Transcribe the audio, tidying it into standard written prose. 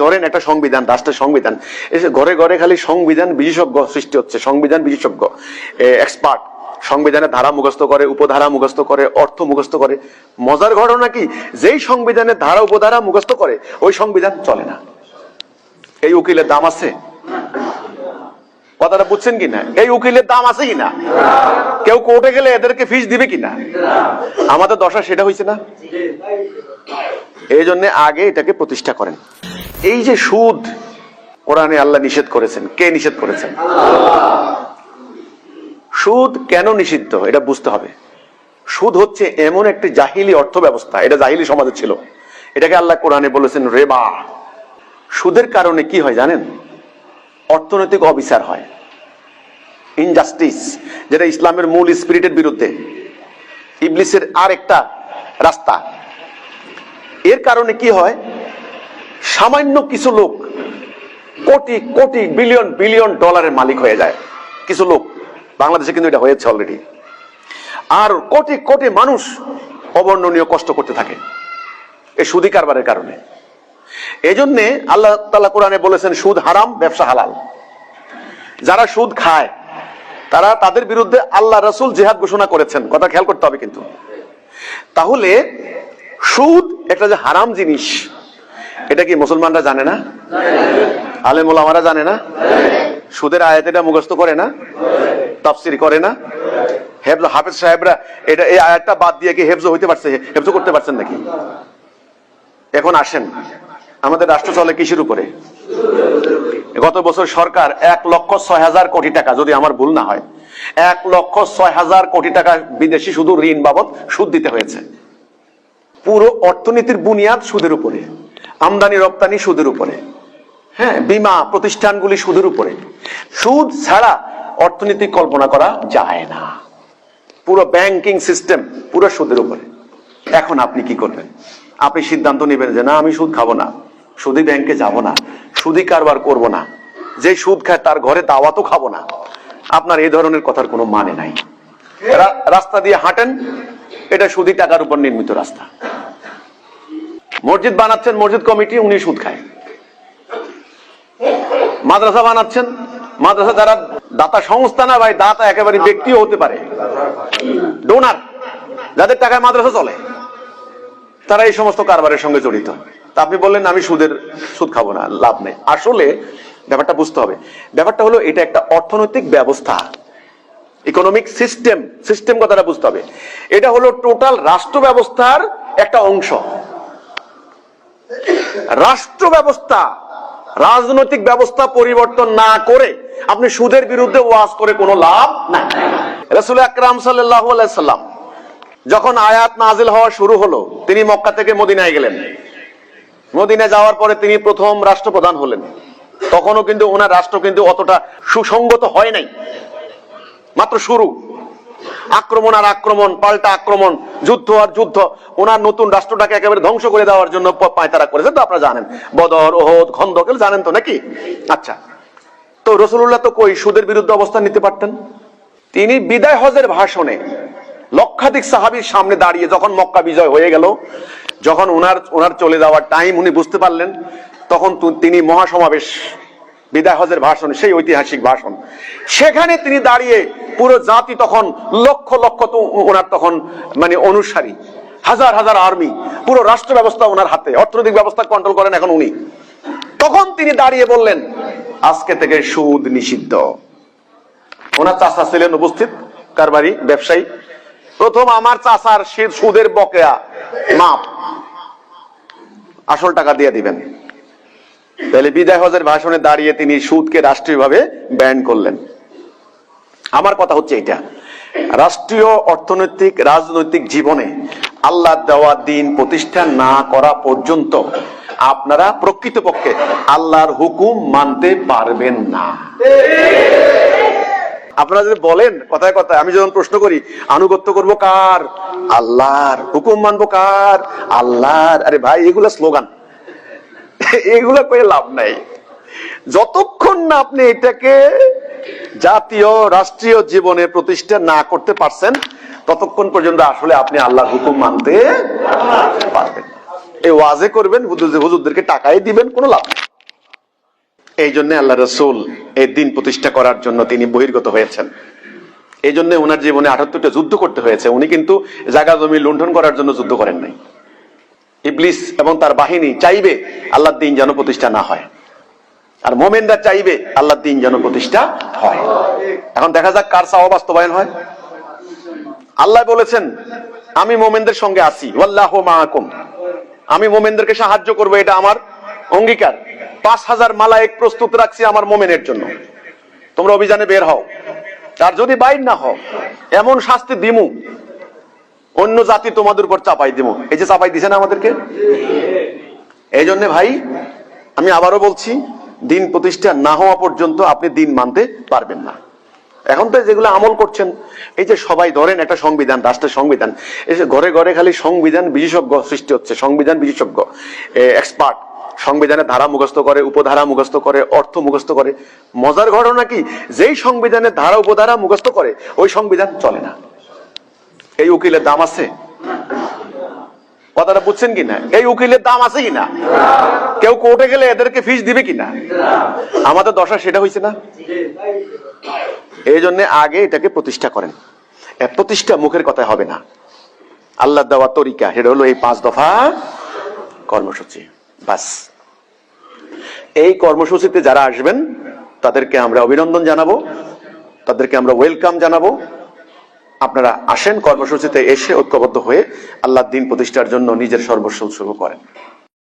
ধরেন একটা সংবিধান, রাষ্ট্রের সংবিধান, ঘরে ঘরে খালি সংবিধান বিশেষজ্ঞ সৃষ্টি হচ্ছে, সংবিধান বিশেষজ্ঞ এক্সপার্ট সংবিধানের ধারা মুখস্থ করে, উপধারা মুখস্থ করে, অর্থ মুখস্থ করে। মজার ঘটনা কি, যেই সংবিধানের ধারা উপধারা মুখস্থ করে ওই সংবিধান চলে না। এই উকিলের দাম আছে? কথাটা বুঝছেন কিনা? এই উকিলের দাম আছে কিনা? কেউ কোর্টে গেলে এদেরকে ফিস দিবে কিনা? আমাদের দশা সেটা হয়েছে না। এই জন্য আগে এটাকে প্রতিষ্ঠা করেন। এই যে সুদ কোরআনে আল্লাহ নিষেধ করেছেন, কে নিষেধ করেছেন? সুদ কেন নিষিদ্ধ এটা বুঝতে হবে। সুদ হচ্ছে এমন একটি জাহিলি অর্থ ব্যবস্থা, এটা জাহিলি সমাজে ছিল, এটাকে আল্লাহ কোরআনে বলেছেন রেবা। সুদের কারণে কি হয় জানেন? অর্থনৈতিক অবিচার হয়, ইনজাস্টিস, যেটা ইসলামের মূল স্পিরিটের বিরুদ্ধে, ইবলিসের আর একটা রাস্তা। এর কারণে কি হয়, সামান্য কিছু লোক কোটি কোটি বিলিয়ন বিলিয়ন ডলারের মালিক হয়ে যায়। কিছু লোক, বাংলাদেশে কিন্তু এটা হয়েছে অলরেডি। আর কোটি কোটি মানুষ অবর্ণনীয় কষ্ট করতে থাকে এই সুদি কারবারের কারণে। এই জন্য আল্লাহ তাআলা কোরআনে বলেছেন সুদ হারাম, ব্যবসা হালাল। যারা সুদ খায় তাদের বিরুদ্ধে আল্লাহ রাসূল জিহাদ ঘোষণা করেছেন, কথা খেয়াল করতে হবে কিন্তু। তাহলে সুদ একটা যে হারাম জিনিস, এটা কি মুসলমানরা জানে না? আলেম ওলামারা জানে না? সুদের আয়াত এটা মুখস্থ করে না? তাফসীর করে না? হাফেজ সাহেবরা এটা এই আয়াতটা বাদ দিয়ে কি হেফজ হইতে পারছে, হেফজ করতে পারছেন নাকি? এখন আসেন, আমাদের রাষ্ট্র চলে কিসের উপরে? গত বছর সরকার 1,06,000 কোটি টাকা, যদি আমার ভুল না হয়, 1,06,000 কোটি টাকা বিদেশি শুধু ঋণ বাবদ সুদ দিতে হয়েছে। পুরো অর্থনীতির বুনিয়াদ সুদের উপরে, আমদানি রপ্তানি সুদের উপরে, হ্যাঁ, বীমা প্রতিষ্ঠানগুলি সুদের উপরে। সুদ ছাড়া অর্থনীতি কল্পনা করা যায় না। পুরো ব্যাংকিং সিস্টেম পুরো সুদের উপরে। এখন আপনি কি করবেন? আপনি সিদ্ধান্ত নেবেন যে না, আমি সুদ খাবো না, সুদি ব্যাংকে যাব না, সুদি কারবার করব না, যে সুদ খায় তার ঘরে দাওয়াতও খাবো না। আপনার এই ধরনের কথার কোনো মানে নাই। রাস্তা দিয়ে হাঁটেন, এটা সুদি টাকার উপর নির্মিত রাস্তা। মসজিদ বানাচ্ছেন, মসজিদ কমিটি, উনি সুদ খায়। মাদ্রাসা বানাচ্ছেন, মাদ্রাসা যারা দাতা সংস্থা না ভাই, দাতা একেবারে ব্যক্তিও হতে পারে, ডোনার, যাদের টাকায় মাদ্রাসা চলে, তারা এই সমস্ত কারবারের সঙ্গে জড়িত। তা আপনি বললেন আমি সুদ খাবো না, লাভ নেই। আসলে ব্যাপারটা বুঝতে হবে। ব্যাপারটা হলো এটা একটা অর্থনৈতিক ব্যবস্থা, ইকোনমিক সিস্টেম। সিস্টেম কথাটা বুঝতে হবে। এটা হলো টোটাল রাষ্ট্র ব্যবস্থার একটা অংশ। রাষ্ট্র ব্যবস্থা, রাজনৈতিক ব্যবস্থা পরিবর্তন না করে আপনি সুদের বিরুদ্ধে ওয়াজ করে কোনো লাভ নাই। রাসূল আকরাম সাল্লাল্লাহু আলাইহি সাল্লাম যখন আয়াত নাজিল হওয়া শুরু হলো, তিনি মক্কা থেকে মদিনায় গেলেন। মদিনায় যাওয়ার পরে তিনি প্রথম রাষ্ট্রপ্রধান হলেন। তখনও কিন্তু ওনার রাষ্ট্র কিন্তু অতটা সুসংগত হয় নাই, মাত্র শুরু। আক্রমণ আর আক্রমণ, পাল্টা আক্রমণ, যুদ্ধ আর যুদ্ধ। ওনার নতুন রাষ্ট্রটাকে একেবারে ধ্বংস করে দেওয়ার জন্য পায়তারা করেছে। তো আপনারা জানেন, বদর, ওহদ, খন্দক জানেন তো নাকি? আচ্ছা, তো রাসূলুল্লাহ তো কই সুদের বিরুদ্ধে অবস্থান নিতে পারতেন? তিনি বিদায় হজের ভাষণে লক্ষাধিক সাহাবীর সামনে দাঁড়িয়ে, যখন মক্কা বিজয় হয়ে গেল, যখন ওনার চলে যাওয়ার টাইম উনি বুঝতে পারলেন, তখন তিনি মহাসমাবেশ, বিদায় হজের ভাষণ, সেই ঐতিহাসিক ভাষণ, সেখানে তিনি দাঁড়িয়ে পুরো জাতি তখন লক্ষ লক্ষ, তো ওনার তখন মানে অনুসারী, হাজার হাজার আর্মি, পুরো রাষ্ট্র ব্যবস্থা ওনার হাতে, অর্থনৈতিক ব্যবস্থা কন্ট্রোল করেন এখন উনি। তখন তিনি দাঁড়িয়ে বললেন আজকে থেকে সুদ নিষিদ্ধ। ওনার চাচা ছিলেন উপস্থিত, কারবারি, ব্যবসায়ী। প্রথম আমার চাচার সুদের বকেয়া মাপ, আসল টাকা দিয়ে দিবেন। তাহলে বিদায় হজের ভাষণে দাঁড়িয়ে তিনি সুদকে রাষ্ট্রীয়ভাবে ব্যান করলেন। আমার কথা হচ্ছে এটা, রাষ্ট্রীয় অর্থনৈতিক রাজনৈতিক জীবনে আল্লাহ দেওয়া দিন প্রতিষ্ঠা না করা পর্যন্ত আপনারা প্রকৃতপক্ষে আল্লাহর হুকুম মানতে পারবেন না। আপনারা যদি বলেন কথায় কথায়, আমি যখন প্রশ্ন করি আনুগত্য করব কার? আল্লাহর। হুকুম মানবো কার? আল্লাহর। আরে ভাই, এগুলা স্লোগান, এগুলা করে লাভ নাই। যতক্ষণ না আপনি এটাকে জাতীয় রাষ্ট্রীয় জীবনে প্রতিষ্ঠা না করতে পারছেন, ততক্ষণ পর্যন্ত আসলে আপনি আল্লাহর হুকুম মানতে পারবেন না। এই ওয়াজে করবেন, হুজুরদেরকে টাকাই দিবেন, কোনো লাভ নেই। এই জন্য আল্লাহ রসুল এই দিন প্রতিষ্ঠা করার জন্য তিনি বহির্গত হয়েছেন। এই জন্য ওনার জীবনে 78টা যুদ্ধ করতে হয়েছে। উনি কিন্তু জায়গা জমি লুণ্ঠন করার জন্য যুদ্ধ করেন নাই। ইবলিস এবং তার বাহিনী চাইবে আল্লাহর দিন যেন প্রতিষ্ঠা না হয়, আর মোমেনরা চাইবে আল্লাহর দিন যেন প্রতিষ্ঠা হয়। এখন দেখা যাক কার চাওয়া বাস্তবায়ন হয়। আল্লাহ বলেছেন আমি মোমেনদের সঙ্গে আছি, ওয়াল্লাহু মাআকুম, আমি মোমেনদেরকে সাহায্য করব, এটা আমার অঙ্গীকার। 5000 মালায়েক প্রস্তুত রাখছি আমার মোমেনের জন্য, তোমরা অভিযানে বের হও। আর যদি বাইর না হও, এমন শাস্তি দিমু অন্য জাতি তোমাদের উপর চাপাই দিমু। এই যে চাপাই দিছে না আমাদেরকে। এই জন্য ভাই আমি আবারও বলছি, দিন প্রতিষ্ঠা না হওয়া পর্যন্ত আপনি দিন মানতে পারবেন না। এখন তো যেগুলো আমল করছেন, এই যে সবাই ধরেন একটা সংবিধান, রাষ্ট্রের সংবিধান, এই যে ঘরে ঘরে খালি সংবিধান বিশেষজ্ঞ সৃষ্টি হচ্ছে, সংবিধান বিশেষজ্ঞ এক্সপার্ট সংবিধানের ধারা মুখস্থ করে, উপধারা মুখস্থ করে, অর্থ মুখস্থ করে। মজার ঘটনা কি, যেই সংবিধানের ধারা উপধারা মুখস্থ করে ওই সংবিধান চলে না। এই উকিলের দাম আছে? কথাটা বুঝছেন কিনা? এই উকিলের দাম আছে কিনা? কেউ কোর্টে গেলে এদেরকে ফিস দিবে কিনা? আমাদের দশা সেটা হয়েছে না। এই জন্য আগে এটাকে প্রতিষ্ঠা করেন। প্রতিষ্ঠা মুখের কথা হবে না, আল্লাহ দেওয়া তরিকা, সেটা হলো এই 5 দফা কর্মসূচি। বাস, এই কর্মসূচিতে যারা আসবেন তাদেরকে আমরা অভিনন্দন জানাবো, তাদেরকে আমরা ওয়েলকাম জানাবো। আপনারা আসেন, কর্মসূচিতে এসে ঐক্যবদ্ধ হয়ে আল্লাহর দিন প্রতিষ্ঠার জন্য নিজের সর্বস্ব উৎসর্গ করেন।